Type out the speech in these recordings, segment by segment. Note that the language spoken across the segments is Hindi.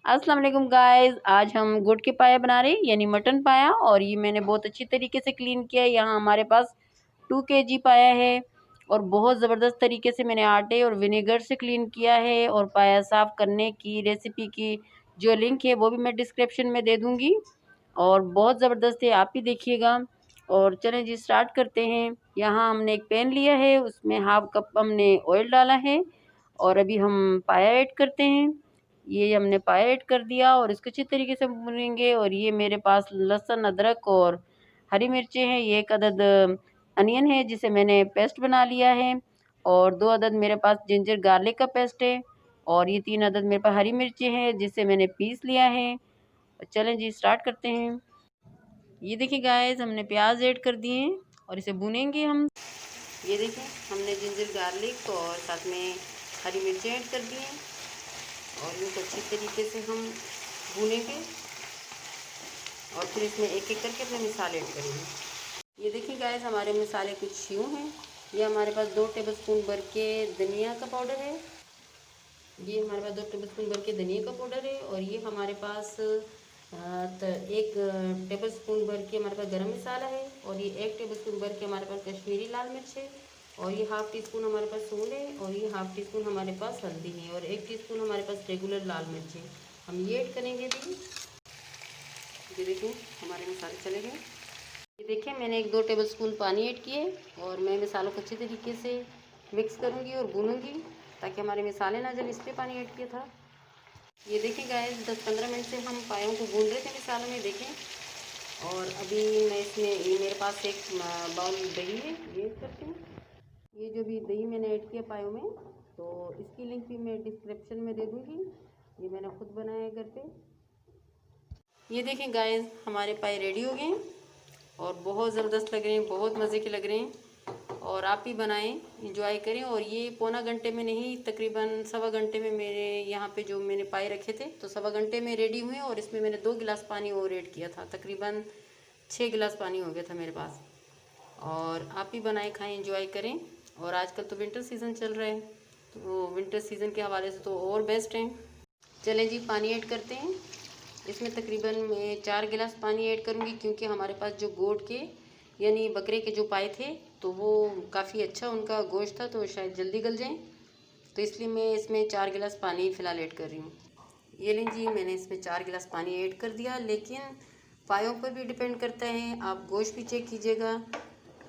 अस्सलाम वालेकुम गाइस, आज हम गुड़ के पाया बना रहे हैं यानी मटन पाया। और ये मैंने बहुत अच्छी तरीके से क्लीन किया है। यहाँ हमारे पास 2 kg पाया है और बहुत ज़बरदस्त तरीके से मैंने आटे और विनेगर से क्लीन किया है। और पाया साफ़ करने की रेसिपी की जो लिंक है वो भी मैं डिस्क्रिप्शन में दे दूँगी। और बहुत ज़बरदस्त है, आप ही देखिएगा। और चलें जी स्टार्ट करते हैं। यहाँ हमने एक पैन लिया है, उसमें हाफ कप हमने ऑयल डाला है और अभी हम पाया ऐड करते हैं। ये हमने पाया ऐड कर दिया और इसको अच्छी तरीके से भूनेंगे। और ये मेरे पास लहसुन, अदरक और हरी मिर्चें हैं। ये एक अदद अनियन है जिसे मैंने पेस्ट बना लिया है। और 2 अदद मेरे पास जिंजर गार्लिक का पेस्ट है। और ये 3 अदद मेरे पास हरी मिर्चें हैं जिसे मैंने पीस लिया है। चलें जी स्टार्ट करते हैं। ये देखिए गाइस, हमने प्याज ऐड कर दिए हैं और इसे भूनेंगे हम। ये देखें, हमने जिंजर गार्लिक और साथ में हरी मिर्चें ऐड कर दी हैं और इनको अच्छी तरीके से हम भूनेंगे। और फिर इसमें एक एक करके अपने मसाले ऐड करेंगे। ये देखिए गाइस, हमारे मसाले कुछ यूँ हैं। ये हमारे पास 2 टेबलस्पून भर के धनिया का पाउडर है। ये हमारे पास 2 टेबलस्पून भर के धनिया का पाउडर है। और ये हमारे पास 1 टेबलस्पून भर के हमारे पास गरम मसाला है। और ये 1 टेबलस्पून भर के हमारे पास कश्मीरी लाल मिर्च है। और ये हाफ़ टी स्पून हमारे पास सूंड है। और ये हाफ़ टी स्पून हमारे पास हल्दी है। और 1 टीस्पून हमारे पास रेगुलर लाल मिर्च है। हम ये ऐड करेंगे अभी। ये देखिए, हमारे मसाले चले गए। ये देखिए, मैंने 1-2 टेबलस्पून पानी ऐड किए और मैं मसालों को अच्छे तरीके से मिक्स करूँगी और भूनूँगी ताकि हमारे मसाले ना जले, इसलिए पानी ऐड किया था। ये देखिए गाइस, 10-15 मिनट से हम पायों को भून रहे थे मसालों में, देखें। और अभी मैं इसमें ये मेरे पास एक बाउल दही है, ये ऐड करती हूँ। ये जो भी दही मैंने ऐड किया पायों में, तो इसकी लिंक भी मैं डिस्क्रिप्शन में दे दूँगी। ये मैंने खुद बनाया है घर पे। ये देखें गाइस, हमारे पाए रेडी हो गए और बहुत ज़बरदस्त लग रहे हैं, बहुत मज़े के लग रहे हैं। और आप भी बनाएं, इंजॉय करें। और ये पौना घंटे में नहीं, तकरीबन सवा घंटे में मेरे यहाँ पे जो मैंने पाए रखे थे तो सवा घंटे में रेडी हुए। और इसमें मैंने 2 गिलास पानी और ऐड किया था, तकरीबन 6 गिलास पानी हो गया था मेरे पास। और आप भी बनाएं, खाएं, इंजॉय करें। और आजकल तो विंटर सीज़न चल रहा है, तो विंटर सीज़न के हवाले से तो और बेस्ट हैं। चलें जी, पानी ऐड करते हैं। इसमें तकरीबन मैं 4 गिलास पानी ऐड करूँगी क्योंकि हमारे पास जो गोट के यानी बकरे के जो पाए थे तो वो काफ़ी अच्छा उनका गोश्त था, तो शायद जल्दी गल जाएं, तो इसलिए मैं इसमें 4 गिलास पानी फ़िलहाल ऐड कर रही हूँ। ये लें जी, मैंने इसमें 4 गिलास पानी ऐड कर दिया। लेकिन पायों पर भी डिपेंड करता है, आप गोश्त भी चेक कीजिएगा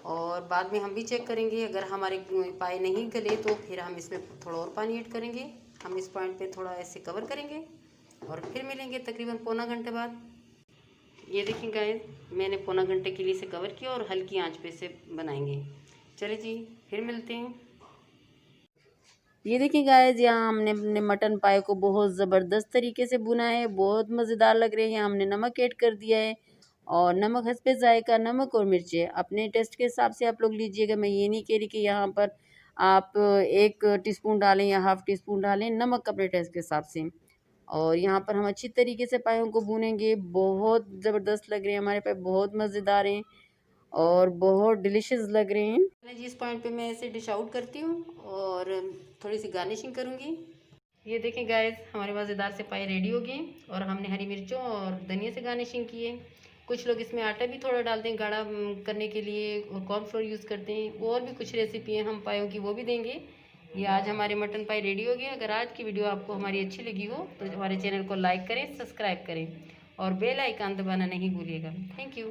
और बाद में हम भी चेक करेंगे। अगर हमारे पाए नहीं गले तो फिर हम इसमें थोड़ा और पानी ऐड करेंगे। हम इस पॉइंट पे थोड़ा ऐसे कवर करेंगे और फिर मिलेंगे तकरीबन पौना घंटे बाद। ये देखिए गाइस, मैंने पौना घंटे के लिए इसे कवर किया और हल्की आंच पे से बनाएंगे। चलिए जी, फिर मिलते हैं। ये देखिए गाइस, यहाँ हमने अपने मटन पाए को बहुत ज़बरदस्त तरीके से भुना है, बहुत मज़ेदार लग रहे हैं। यहाँ हमने नमक ऐड कर दिया है और नमक हस्बे ज़ायका, नमक और मिर्चें अपने टेस्ट के हिसाब से आप लोग लीजिएगा। मैं ये नहीं कह रही कि यहाँ पर आप 1 टीस्पून डालें या हाफ़ टी स्पून डालें, नमक अपने टेस्ट के हिसाब से। और यहाँ पर हम अच्छी तरीके से पायों को भूनेंगे। बहुत ज़बरदस्त लग रहे हैं हमारे पाए, बहुत मज़ेदार हैं और बहुत डिलीशियस लग रहे हैं। जिस पॉइंट पे मैं इसे डिश आउट करती हूँ और थोड़ी सी गार्निशिंग करूँगी। ये देखें गाइस, हमारे मज़ेदार से पाए रेडी हो गए और हमने हरी मिर्चों और धनिया से गार्निशिंग की है। कुछ लोग इसमें आटा भी थोड़ा डालते हैं गाढ़ा करने के लिए और कॉर्नफ्लोर यूज़ करते हैं। और भी कुछ रेसिपी हैं हम पायों की, वो भी देंगे। ये आज हमारे मटन पाई रेडी हो गए। अगर आज की वीडियो आपको हमारी अच्छी लगी हो तो हमारे चैनल को लाइक करें, सब्सक्राइब करें और बेल आइकन दबाना नहीं भूलिएगा। Thank you.